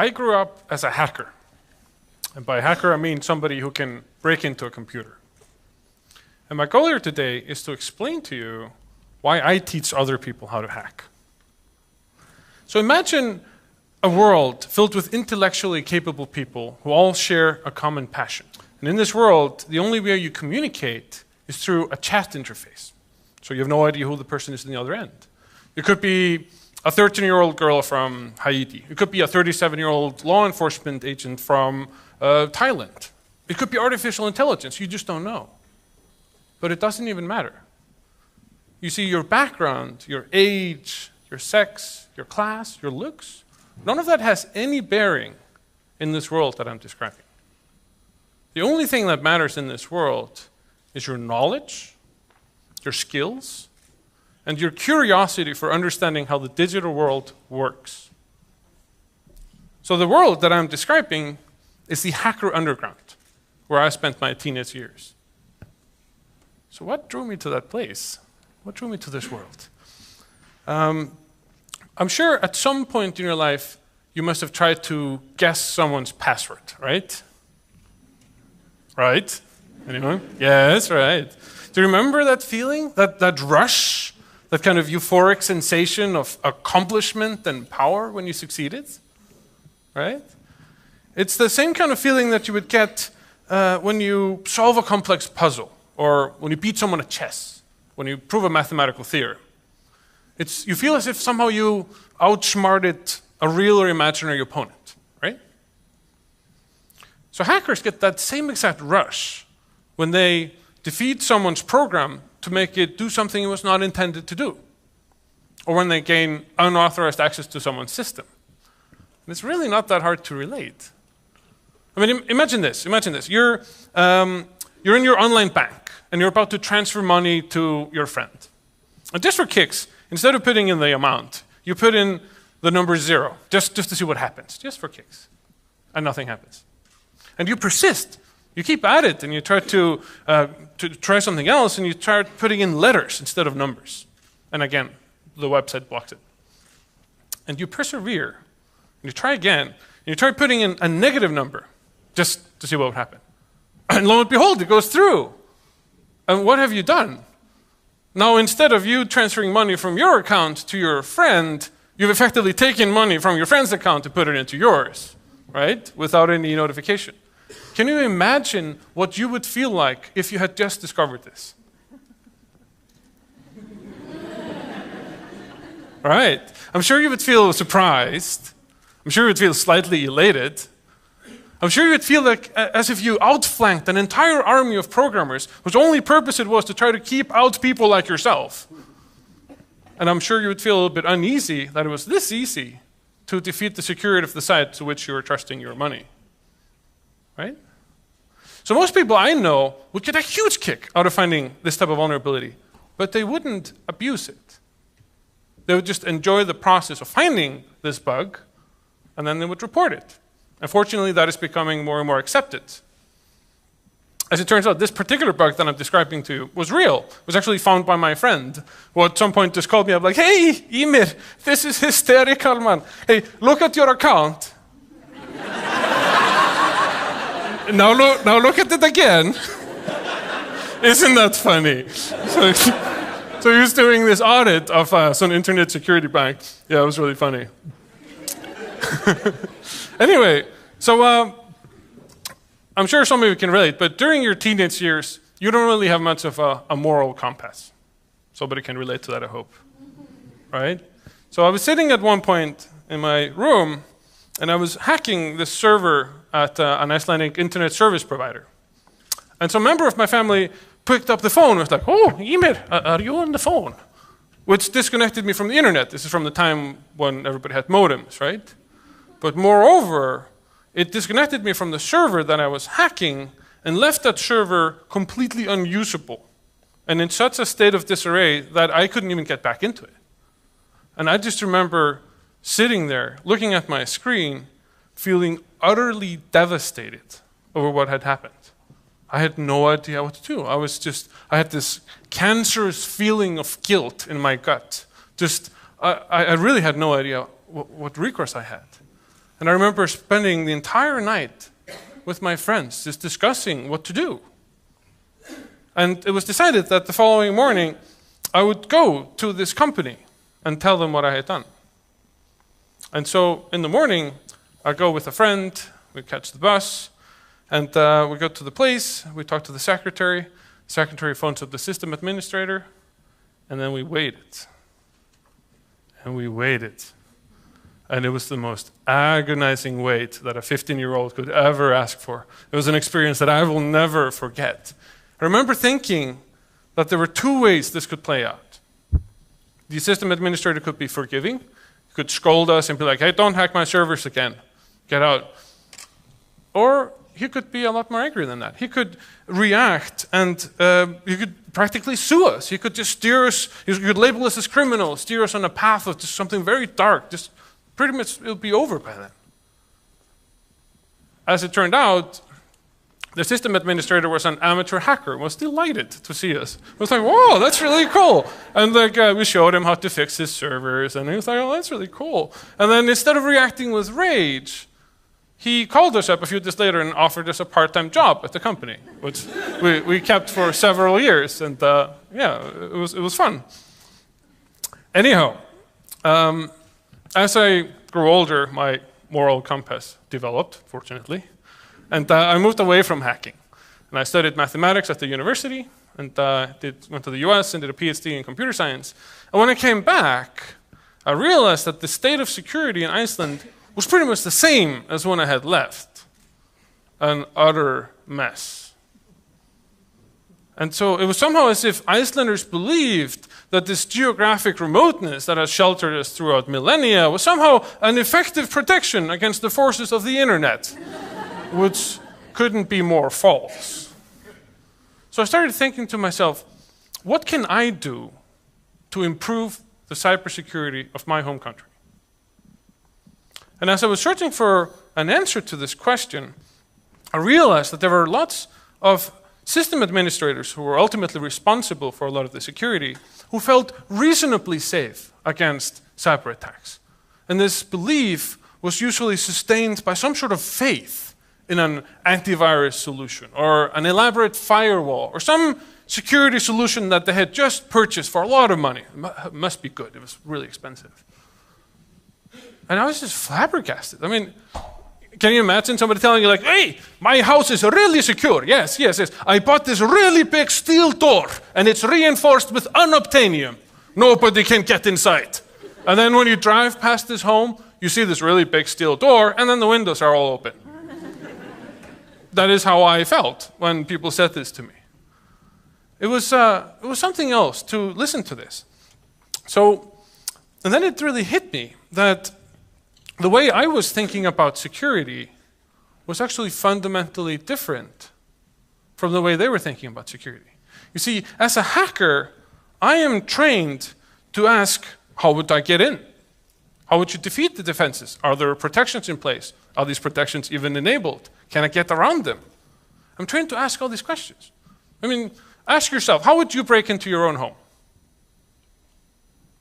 I grew up as a hacker. And by hacker, I mean somebody who can break into a computer. And my goal here today is to explain to you why I teach other people how to hack. So imagine a world filled with intellectually capable people who all share a common passion. And in this world, the only way you communicate is through a chat interface. So you have no idea who the person is on the other end. It could be a 13-year-old girl from Haiti. It could be a 37-year-old law enforcement agent from Thailand. It could be artificial intelligence. You just don't know. But it doesn't even matter. You see, your background, your age, your sex, your class, your looks, none of that has any bearing in this world that I'm describing. The only thing that matters in this world is your knowledge, your skills, and your curiosity for understanding how the digital world works. So the world that I'm describing is the hacker underground, where I spent my teenage years. So what drew me to that place? What drew me to this world? I'm sure at some point in your life, you must have tried to guess someone's password, right? Right? Anyone? Yes, right. Do you remember that feeling, that rush, that kind of euphoric sensation of accomplishment and power when you succeeded? Right? It's the same kind of feeling that you would get when you solve a complex puzzle, or when you beat someone at chess, when you prove a mathematical theorem. You feel as if somehow you outsmarted a real or imaginary opponent, right? So hackers get that same exact rush when they defeat someone's program to make it do something it was not intended to do, or when they gain unauthorized access to someone's system. And it's really not that hard to relate. I mean, imagine this. You're in your online bank, and you're about to transfer money to your friend. And just for kicks, instead of putting in the amount, you put in the number 0, just to see what happens, just for kicks. And nothing happens. And you persist. You keep at it, and you try to try something else, and you start putting in letters instead of numbers. And again, the website blocks it. And you persevere, and you try again, and you try putting in a negative number, just to see what would happen. And lo and behold, it goes through. And what have you done? Now, instead of you transferring money from your account to your friend, you've effectively taken money from your friend's account to put it into yours, right? Without any notification. Can you imagine what you would feel like if you had just discovered this? Right? I'm sure you would feel surprised. I'm sure you would feel slightly elated. I'm sure you would feel like as if you outflanked an entire army of programmers whose only purpose it was to try to keep out people like yourself. And I'm sure you would feel a little bit uneasy that it was this easy to defeat the security of the site to which you were trusting your money. Right? So most people I know would get a huge kick out of finding this type of vulnerability, but they wouldn't abuse it. They would just enjoy the process of finding this bug, and then they would report it. Unfortunately, that is becoming more and more accepted. As it turns out, this particular bug that I'm describing to you was real. It was actually found by my friend, who at some point just called me up like, "Hey, Ymir, this is hysterical, man. Hey, look at your account." Now look at it again. Isn't that funny? So he was doing this audit of some internet security bank. Yeah, it was really funny. Anyway, so I'm sure some of you can relate, but during your teenage years, you don't really have much of a moral compass. Somebody can relate to that, I hope. Right? So I was sitting at one point in my room, and I was hacking this server at an Icelandic internet service provider. And some member of my family picked up the phone and was like, "Oh, Ymir, are you on the phone?" Which disconnected me from the internet. This is from the time when everybody had modems, right? But moreover, it disconnected me from the server that I was hacking and left that server completely unusable and in such a state of disarray that I couldn't even get back into it. And I just remember sitting there, looking at my screen, feeling utterly devastated over what had happened. I had no idea what to do. I had this cancerous feeling of guilt in my gut. I really had no idea what recourse I had. And I remember spending the entire night with my friends just discussing what to do. And it was decided that the following morning I would go to this company and tell them what I had done. And so in the morning, I go with a friend, we catch the bus, and we go to the place, we talk to the secretary phones up the system administrator, and then we waited. And we waited. And it was the most agonizing wait that a 15-year-old could ever ask for. It was an experience that I will never forget. I remember thinking that there were two ways this could play out. The system administrator could be forgiving. He could scold us and be like, hey, don't hack my servers again. Get out. Or he could be a lot more angry than that. He could react and he could practically sue us. He could just steer us, he could label us as criminals, steer us on a path of just something very dark. Just pretty much it would be over by then. As it turned out, the system administrator was an amateur hacker, was delighted to see us. Was like, whoa, that's really cool. And we showed him how to fix his servers, and he was like, oh, that's really cool. And then instead of reacting with rage, he called us up a few days later and offered us a part-time job at the company, which we kept for several years. And yeah, it was fun. Anyhow, as I grew older, my moral compass developed, fortunately. And I moved away from hacking. And I studied mathematics at the university, and went to the US and did a PhD in computer science. And when I came back, I realized that the state of security in Iceland was pretty much the same as when I had left. An utter mess. And so it was somehow as if Icelanders believed that this geographic remoteness that has sheltered us throughout millennia was somehow an effective protection against the forces of the internet, which couldn't be more false. So I started thinking to myself, what can I do to improve the cybersecurity of my home country? And as I was searching for an answer to this question, I realized that there were lots of system administrators who were ultimately responsible for a lot of the security who felt reasonably safe against cyber attacks. And this belief was usually sustained by some sort of faith in an antivirus solution or an elaborate firewall or some security solution that they had just purchased for a lot of money. It must be good. It was really expensive. And I was just flabbergasted. I mean, can you imagine somebody telling you like, hey, my house is really secure. Yes. I bought this really big steel door and it's reinforced with unobtainium. Nobody can get inside. And then when you drive past this home, you see this really big steel door and then the windows are all open. That is how I felt when people said this to me. It was something else to listen to this. So, and then it really hit me that the way I was thinking about security was actually fundamentally different from the way they were thinking about security. You see, as a hacker, I am trained to ask, how would I get in? How would you defeat the defenses? Are there protections in place? Are these protections even enabled? Can I get around them? I'm trained to ask all these questions. I mean, ask yourself, how would you break into your own home?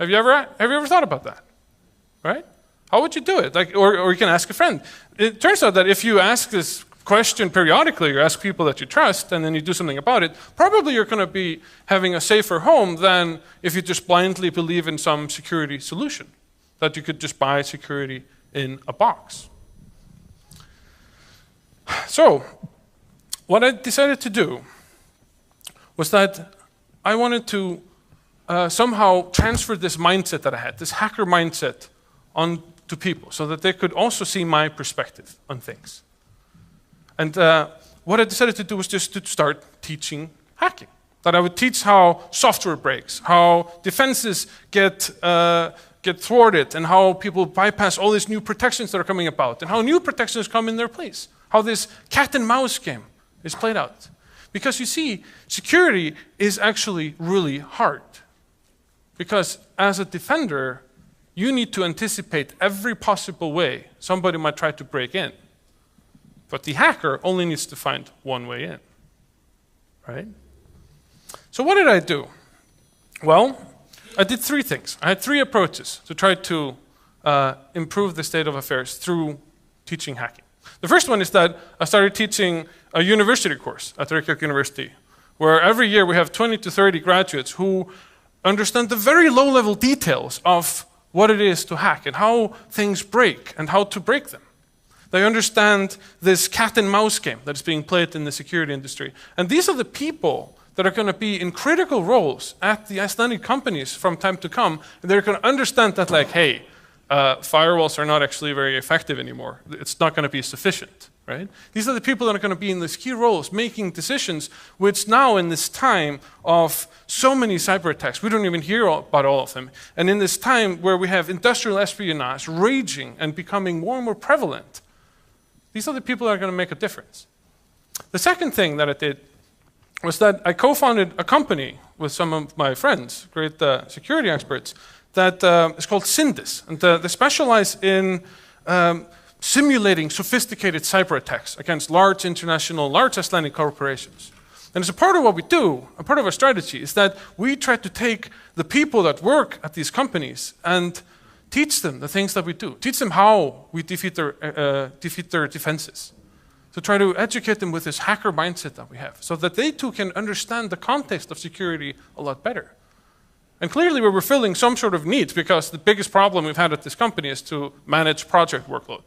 Have you ever thought about that? Right? How would you do it? Like, or you can ask a friend. It turns out that if you ask this question periodically, you ask people that you trust, and then you do something about it, probably you're going to be having a safer home than if you just blindly believe in some security solution, that you could just buy security in a box. So, what I decided to do was that I wanted to somehow transfer this mindset that I had, this hacker mindset, on to people so that they could also see my perspective on things. And what I decided to do was just to start teaching hacking. That I would teach how software breaks, how defenses get thwarted, and how people bypass all these new protections that are coming about, and how new protections come in their place, how this cat and mouse game is played out. Because you see, security is actually really hard. Because as a defender, you need to anticipate every possible way somebody might try to break in. But the hacker only needs to find one way in, right? So what did I do? Well, I did three things. I had three approaches to try to improve the state of affairs through teaching hacking. The first one is that I started teaching a university course at Reykjavik University, where every year we have 20 to 30 graduates who understand the very low-level details of what it is to hack and how things break and how to break them. They understand this cat and mouse game that is being played in the security industry. And these are the people that are going to be in critical roles at the Icelandic companies from time to come. And they're going to understand that, like, hey, firewalls are not actually very effective anymore. It's not going to be sufficient, right? These are the people that are going to be in these key roles, making decisions, which now in this time of so many cyber attacks, we don't even hear about all of them. And in this time where we have industrial espionage raging and becoming more and more prevalent, these are the people that are going to make a difference. The second thing that I did was that I co-founded a company with some of my friends, great security experts, that is called Syndis. And they specialize in simulating sophisticated cyber attacks against large international, large Icelandic corporations. And as a part of what we do, a part of our strategy, is that we try to take the people that work at these companies and teach them the things that we do. Teach them how we defeat their defenses. To try to educate them with this hacker mindset that we have, so that they too can understand the context of security a lot better. And clearly we were filling some sort of needs, because the biggest problem we've had at this company is to manage project workload.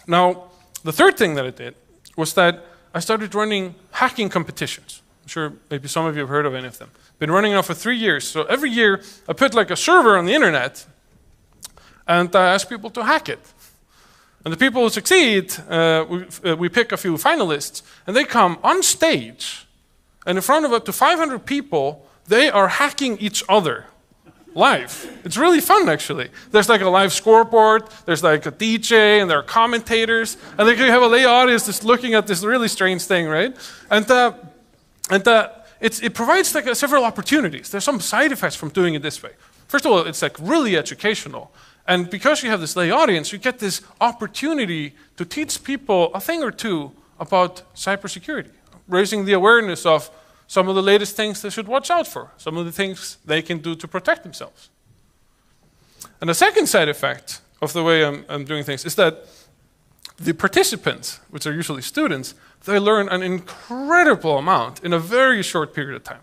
Now, the third thing that I did was that I started running hacking competitions. I'm sure maybe some of you have heard of any of them. Been running now for 3 years. So every year I put like a server on the internet and I ask people to hack it. And the people who succeed, we pick a few finalists, and they come on stage, and in front of up to 500 people, they are hacking each other live. It's really fun, actually. There's like a live scoreboard, there's like a DJ, and there are commentators, and they have a lay audience just looking at this really strange thing, right? And it provides like several opportunities. There's some side effects from doing it this way. First of all, it's like really educational. And because you have this lay audience, you get this opportunity to teach people a thing or two about cybersecurity, raising the awareness of some of the latest things they should watch out for, some of the things they can do to protect themselves. And the second side effect of the way I'm doing things is that the participants, which are usually students, they learn an incredible amount in a very short period of time.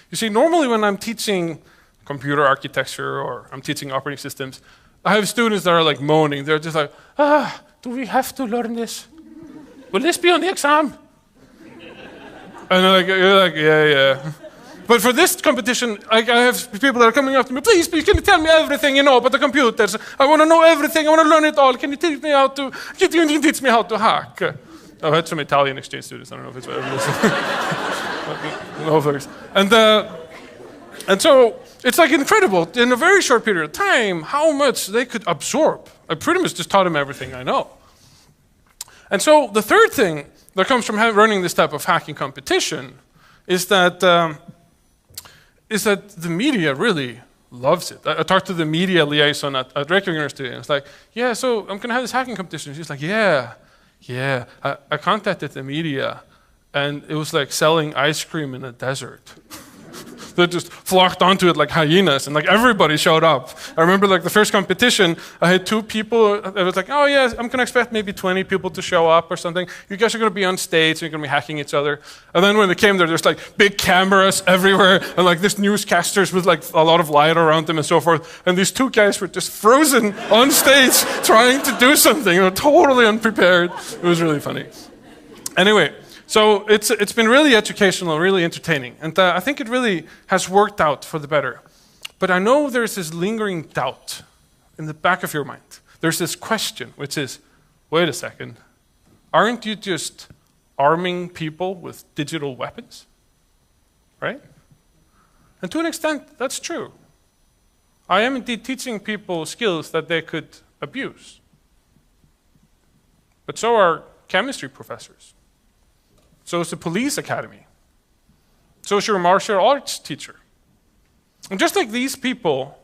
You see, normally when I'm teaching computer architecture or I'm teaching operating systems, I have students that are like moaning. They're just like, do we have to learn this? Will this be on the exam? And you're like, yeah. But for this competition, I have people that are coming up to me, please, can you tell me everything you know about the computers? I want to know everything. I want to learn it all. Can you teach me how to hack? I've had some Italian exchange students. I don't know if it's no, and so it's like incredible, in a very short period of time, how much they could absorb. I pretty much just taught them everything I know. And so the third thing that comes from running this type of hacking competition is that the media really loves it. I talked to the media liaison at Reykjavik University, and it's like, yeah, so I'm going to have this hacking competition. She's like, yeah. I contacted the media, and it was like selling ice cream in a desert. They just flocked onto it like hyenas, and like everybody showed up. I remember like the first competition, I had 2 people. I was like, oh yeah, I'm gonna expect maybe 20 people to show up or something. You guys are gonna be on stage, and you're gonna be hacking each other. And then when they came there, there's like big cameras everywhere, and like this newscasters with like a lot of light around them and so forth. And these 2 guys were just frozen on stage trying to do something. They were totally unprepared. It was really funny. Anyway. So it's been really educational, really entertaining, and I think it really has worked out for the better. But I know there's this lingering doubt in the back of your mind. There's this question, which is, wait a second, aren't you just arming people with digital weapons? Right? And to an extent, that's true. I am indeed teaching people skills that they could abuse. But so are chemistry professors. So is the police academy. So is your martial arts teacher. And just like these people,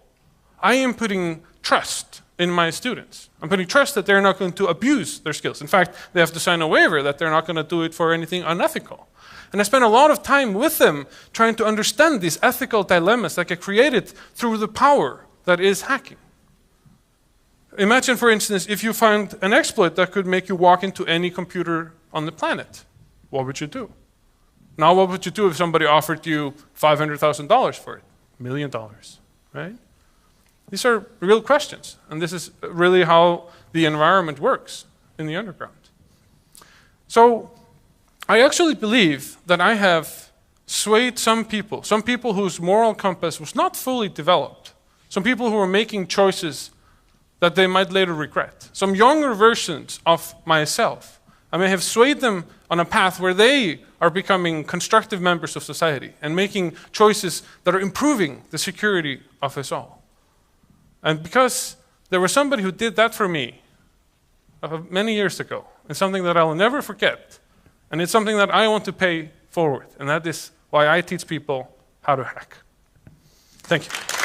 I am putting trust in my students. I'm putting trust that they're not going to abuse their skills. In fact, they have to sign a waiver that they're not going to do it for anything unethical. And I spend a lot of time with them trying to understand these ethical dilemmas that get created through the power that is hacking. Imagine, for instance, if you find an exploit that could make you walk into any computer on the planet. What would you do? Now, what would you do if somebody offered you $500,000 for it? $1 million, right? These are real questions, and this is really how the environment works in the underground. So, I actually believe that I have swayed some people whose moral compass was not fully developed, some people who were making choices that they might later regret, some younger versions of myself. I may have swayed them on a path where they are becoming constructive members of society and making choices that are improving the security of us all. And because there was somebody who did that for me many years ago, and something that I'll never forget, and it's something that I want to pay forward, and that is why I teach people how to hack. Thank you.